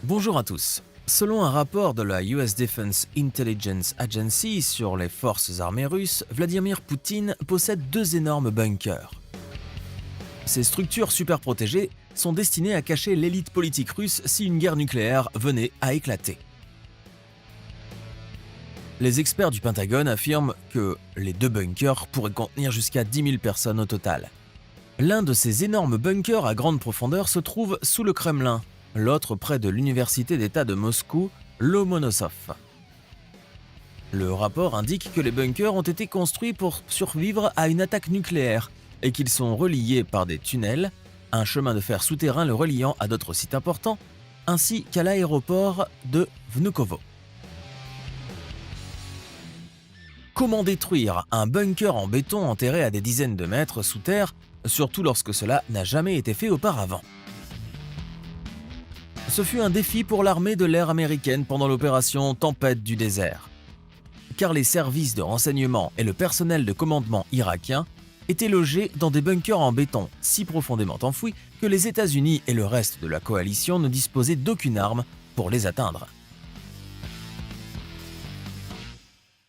Bonjour à tous. Selon un rapport de la US Defense Intelligence Agency sur les forces armées russes, Vladimir Poutine possède deux énormes bunkers. Ces structures super protégées sont destinées à cacher l'élite politique russe si une guerre nucléaire venait à éclater. Les experts du Pentagone affirment que les deux bunkers pourraient contenir jusqu'à 10 000 personnes au total. L'un de ces énormes bunkers à grande profondeur se trouve sous le Kremlin, l'autre près de l'université d'État de Moscou, Lomonosov. Le rapport indique que les bunkers ont été construits pour survivre à une attaque nucléaire et qu'ils sont reliés par des tunnels, un chemin de fer souterrain le reliant à d'autres sites importants, ainsi qu'à l'aéroport de Vnukovo. Comment détruire un bunker en béton enterré à des dizaines de mètres sous terre, surtout lorsque cela n'a jamais été fait auparavant? Ce fut un défi pour l'armée de l'air américaine pendant l'opération Tempête du désert. Car les services de renseignement et le personnel de commandement irakien étaient logés dans des bunkers en béton si profondément enfouis que les États-Unis et le reste de la coalition ne disposaient d'aucune arme pour les atteindre.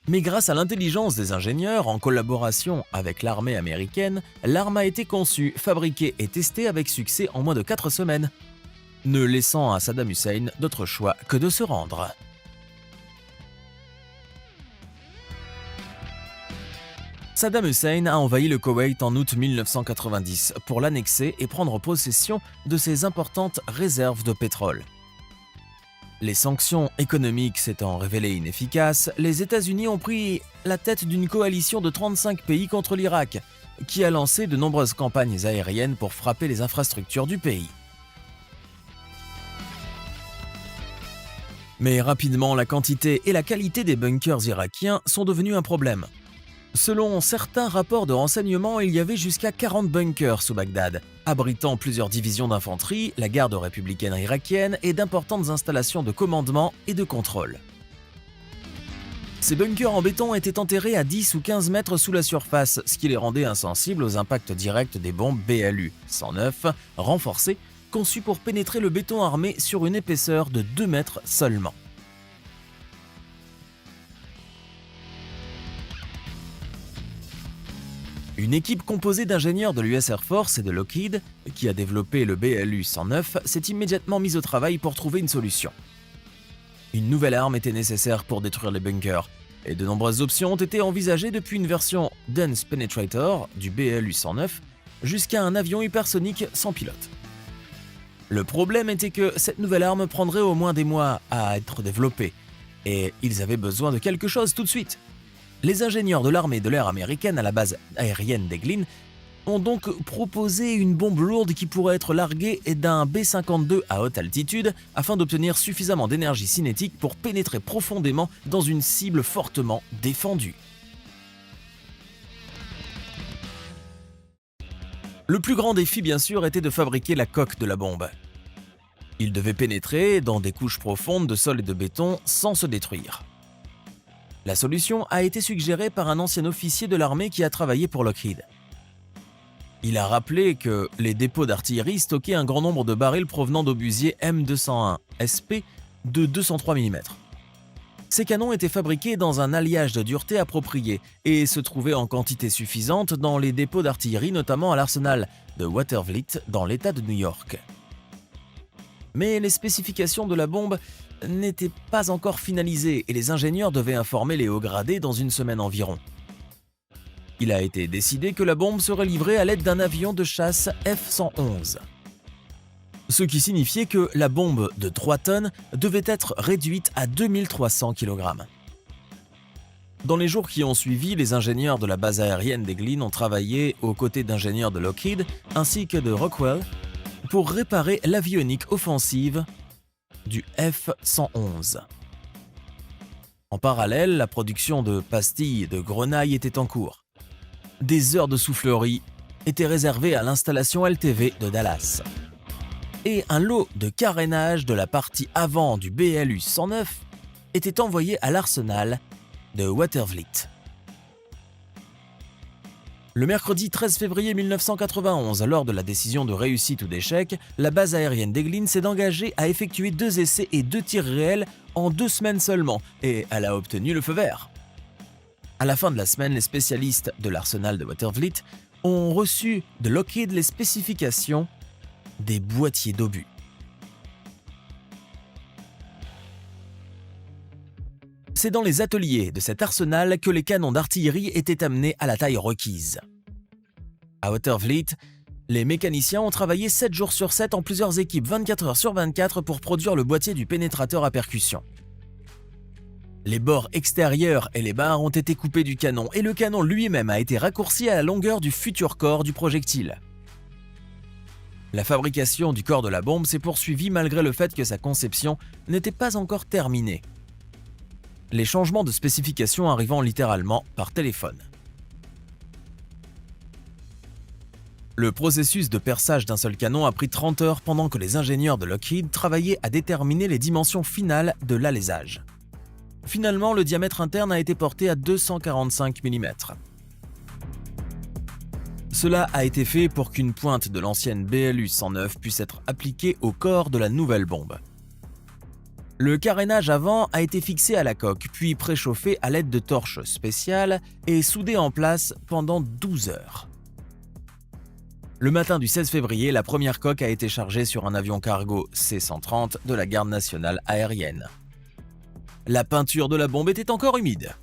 Mais grâce à l'intelligence des ingénieurs, en collaboration avec l'armée américaine, l'arme a été conçue, fabriquée et testée avec succès en moins de 4 semaines, ne laissant à Saddam Hussein d'autre choix que de se rendre. Saddam Hussein a envahi le Koweït en août 1990 pour l'annexer et prendre possession de ses importantes réserves de pétrole. Les sanctions économiques s'étant révélées inefficaces, les États-Unis ont pris la tête d'une coalition de 35 pays contre l'Irak, qui a lancé de nombreuses campagnes aériennes pour frapper les infrastructures du pays. Mais rapidement, la quantité et la qualité des bunkers irakiens sont devenus un problème. Selon certains rapports de renseignement, il y avait jusqu'à 40 bunkers sous Bagdad, abritant plusieurs divisions d'infanterie, la garde républicaine irakienne et d'importantes installations de commandement et de contrôle. Ces bunkers en béton étaient enterrés à 10 ou 15 mètres sous la surface, ce qui les rendait insensibles aux impacts directs des bombes BLU-109 renforcées, conçues pour pénétrer le béton armé sur une épaisseur de 2 mètres seulement. Une équipe composée d'ingénieurs de l'US Air Force et de Lockheed, qui a développé le BLU-109, s'est immédiatement mise au travail pour trouver une solution. Une nouvelle arme était nécessaire pour détruire les bunkers, et de nombreuses options ont été envisagées depuis une version Dense Penetrator du BLU-109 jusqu'à un avion hypersonique sans pilote. Le problème était que cette nouvelle arme prendrait au moins des mois à être développée, et ils avaient besoin de quelque chose tout de suite. Les ingénieurs de l'armée de l'air américaine à la base aérienne d'Eglin ont donc proposé une bombe lourde qui pourrait être larguée d'un B-52 à haute altitude afin d'obtenir suffisamment d'énergie cinétique pour pénétrer profondément dans une cible fortement défendue. Le plus grand défi, bien sûr, était de fabriquer la coque de la bombe. Il devait pénétrer dans des couches profondes de sol et de béton sans se détruire. La solution a été suggérée par un ancien officier de l'armée qui a travaillé pour Lockheed. Il a rappelé que les dépôts d'artillerie stockaient un grand nombre de barils provenant d'obusiers M201 SP de 203 mm. Ces canons étaient fabriqués dans un alliage de dureté approprié et se trouvaient en quantité suffisante dans les dépôts d'artillerie, notamment à l'arsenal de Watervliet dans l'État de New York. Mais les spécifications de la bombe n'étaient pas encore finalisées et les ingénieurs devaient informer les hauts gradés dans une semaine environ. Il a été décidé que la bombe serait livrée à l'aide d'un avion de chasse F-111. Ce qui signifiait que la bombe de 3 tonnes devait être réduite à 2300 kg. Dans les jours qui ont suivi, les ingénieurs de la base aérienne d'Eglin ont travaillé aux côtés d'ingénieurs de Lockheed ainsi que de Rockwell pour réparer l'avionique offensive du F-111. En parallèle, la production de pastilles et de grenailles était en cours. Des heures de soufflerie étaient réservées à l'installation LTV de Dallas. Et un lot de carénage de la partie avant du BLU-109 était envoyé à l'arsenal de Watervliet. Le mercredi 13 février 1991, lors de la décision de réussite ou d'échec, la base aérienne d'Eglin s'est engagée à effectuer 2 essais et 2 tirs réels en 2 semaines seulement, et elle a obtenu le feu vert. À la fin de la semaine, les spécialistes de l'arsenal de Watervliet ont reçu de Lockheed les spécifications des boîtiers d'obus. C'est dans les ateliers de cet arsenal que les canons d'artillerie étaient amenés à la taille requise. À Watervliet, les mécaniciens ont travaillé 7 jours sur 7 en plusieurs équipes 24 heures sur 24 pour produire le boîtier du pénétrateur à percussion. Les bords extérieurs et les barres ont été coupés du canon et le canon lui-même a été raccourci à la longueur du futur corps du projectile. La fabrication du corps de la bombe s'est poursuivie malgré le fait que sa conception n'était pas encore terminée. Les changements de spécifications arrivant littéralement par téléphone. Le processus de perçage d'un seul canon a pris 30 heures pendant que les ingénieurs de Lockheed travaillaient à déterminer les dimensions finales de l'alésage. Finalement, le diamètre interne a été porté à 245 mm. Cela a été fait pour qu'une pointe de l'ancienne BLU-109 puisse être appliquée au corps de la nouvelle bombe. Le carénage avant a été fixé à la coque, puis préchauffé à l'aide de torches spéciales et soudé en place pendant 12 heures. Le matin du 16 février, la première coque a été chargée sur un avion cargo C-130 de la Garde nationale aérienne. La peinture de la bombe était encore humide.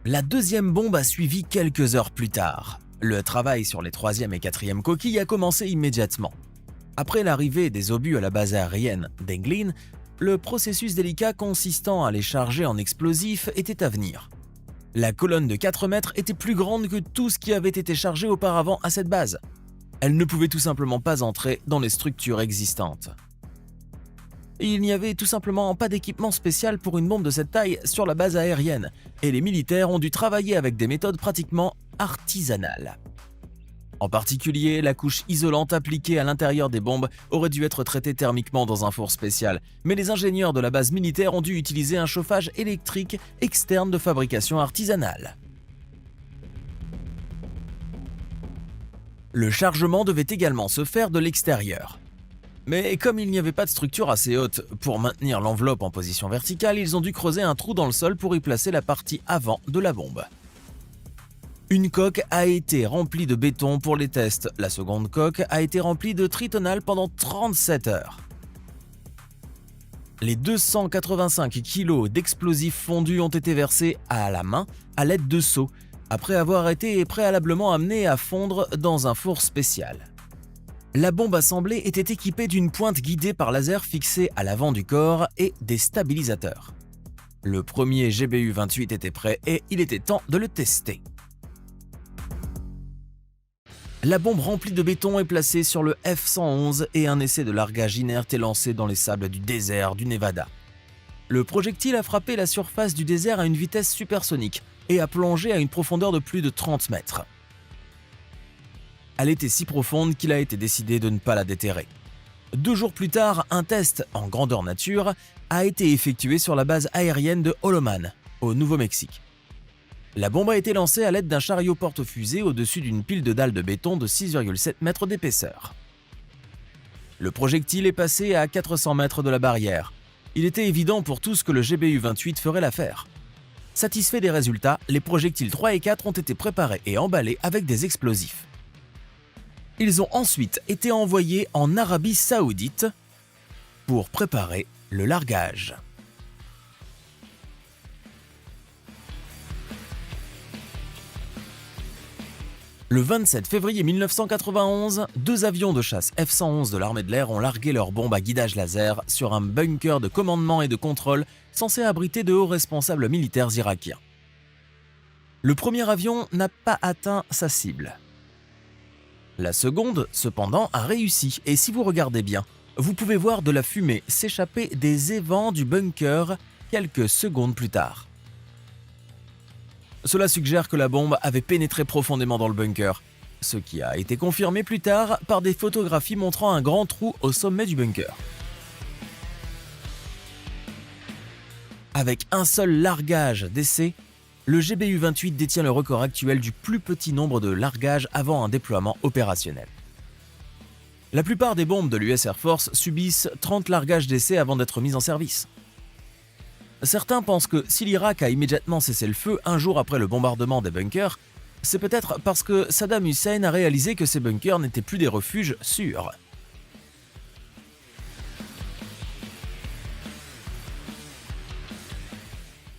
La deuxième bombe a suivi quelques heures plus tard. Le travail sur les troisième et quatrième coquilles a commencé immédiatement. Après l'arrivée des obus à la base aérienne d'Eglin, le processus délicat consistant à les charger en explosifs était à venir. La colonne de 4 mètres était plus grande que tout ce qui avait été chargé auparavant à cette base. Elle ne pouvait tout simplement pas entrer dans les structures existantes. Il n'y avait tout simplement pas d'équipement spécial pour une bombe de cette taille sur la base aérienne, et les militaires ont dû travailler avec des méthodes pratiquement artisanales. En particulier, la couche isolante appliquée à l'intérieur des bombes aurait dû être traitée thermiquement dans un four spécial, mais les ingénieurs de la base militaire ont dû utiliser un chauffage électrique externe de fabrication artisanale. Le chargement devait également se faire de l'extérieur. Mais comme il n'y avait pas de structure assez haute pour maintenir l'enveloppe en position verticale, ils ont dû creuser un trou dans le sol pour y placer la partie avant de la bombe. Une coque a été remplie de béton pour les tests. La seconde coque a été remplie de tritonal pendant 37 heures. Les 285 kg d'explosifs fondus ont été versés à la main à l'aide de seaux, après avoir été préalablement amenés à fondre dans un four spécial. La bombe assemblée était équipée d'une pointe guidée par laser fixée à l'avant du corps et des stabilisateurs. Le premier GBU-28 était prêt et il était temps de le tester. La bombe remplie de béton est placée sur le F-111 et un essai de largage inerte est lancé dans les sables du désert du Nevada. Le projectile a frappé la surface du désert à une vitesse supersonique et a plongé à une profondeur de plus de 30 mètres. Elle était si profonde qu'il a été décidé de ne pas la déterrer. 2 jours plus tard, un test en grandeur nature a été effectué sur la base aérienne de Holloman, au Nouveau-Mexique. La bombe a été lancée à l'aide d'un chariot porte-fusée au-dessus d'une pile de dalles de béton de 6,7 mètres d'épaisseur. Le projectile est passé à 400 mètres de la barrière. Il était évident pour tous que le GBU-28 ferait l'affaire. Satisfaits des résultats, les projectiles 3 et 4 ont été préparés et emballés avec des explosifs. Ils ont ensuite été envoyés en Arabie Saoudite pour préparer le largage. Le 27 février 1991, 2 avions de chasse F-111 de l'armée de l'air ont largué leurs bombes à guidage laser sur un bunker de commandement et de contrôle censé abriter de hauts responsables militaires irakiens. Le premier avion n'a pas atteint sa cible. La seconde, cependant, a réussi et si vous regardez bien, vous pouvez voir de la fumée s'échapper des évents du bunker quelques secondes plus tard. Cela suggère que la bombe avait pénétré profondément dans le bunker, ce qui a été confirmé plus tard par des photographies montrant un grand trou au sommet du bunker. Avec un seul largage d'essai, le GBU-28 détient le record actuel du plus petit nombre de largages avant un déploiement opérationnel. La plupart des bombes de l'US Air Force subissent 30 largages d'essai avant d'être mises en service. Certains pensent que si l'Irak a immédiatement cessé le feu un jour après le bombardement des bunkers, c'est peut-être parce que Saddam Hussein a réalisé que ces bunkers n'étaient plus des refuges sûrs.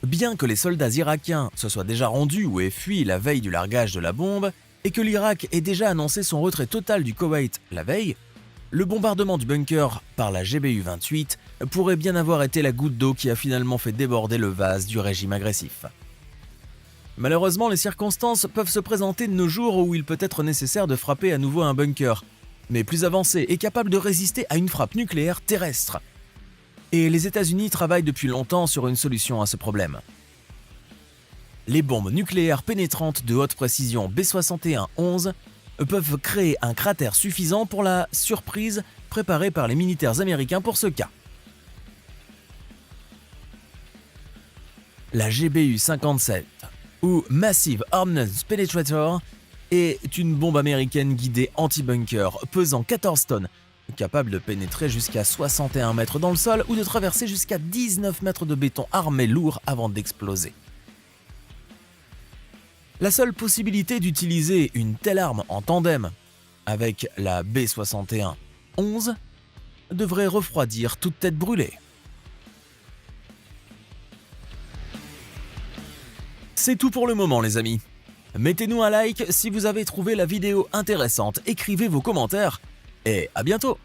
Bien que les soldats irakiens se soient déjà rendus ou aient fui la veille du largage de la bombe, et que l'Irak ait déjà annoncé son retrait total du Koweït la veille, le bombardement du bunker par la GBU-28 pourrait bien avoir été la goutte d'eau qui a finalement fait déborder le vase du régime agressif. Malheureusement, les circonstances peuvent se présenter de nos jours où il peut être nécessaire de frapper à nouveau un bunker, mais plus avancé et capable de résister à une frappe nucléaire terrestre. Et les États-Unis travaillent depuis longtemps sur une solution à ce problème. Les bombes nucléaires pénétrantes de haute précision B-61-11 peuvent créer un cratère suffisant pour la surprise préparée par les militaires américains pour ce cas. La GBU-57, ou Massive Ordnance Penetrator, est une bombe américaine guidée anti-bunker pesant 14 tonnes, capable de pénétrer jusqu'à 61 mètres dans le sol ou de traverser jusqu'à 19 mètres de béton armé lourd avant d'exploser. La seule possibilité d'utiliser une telle arme en tandem avec la B-61-11 devrait refroidir toute tête brûlée. C'est tout pour le moment les amis. Mettez-nous un like si vous avez trouvé la vidéo intéressante, écrivez vos commentaires et à bientôt!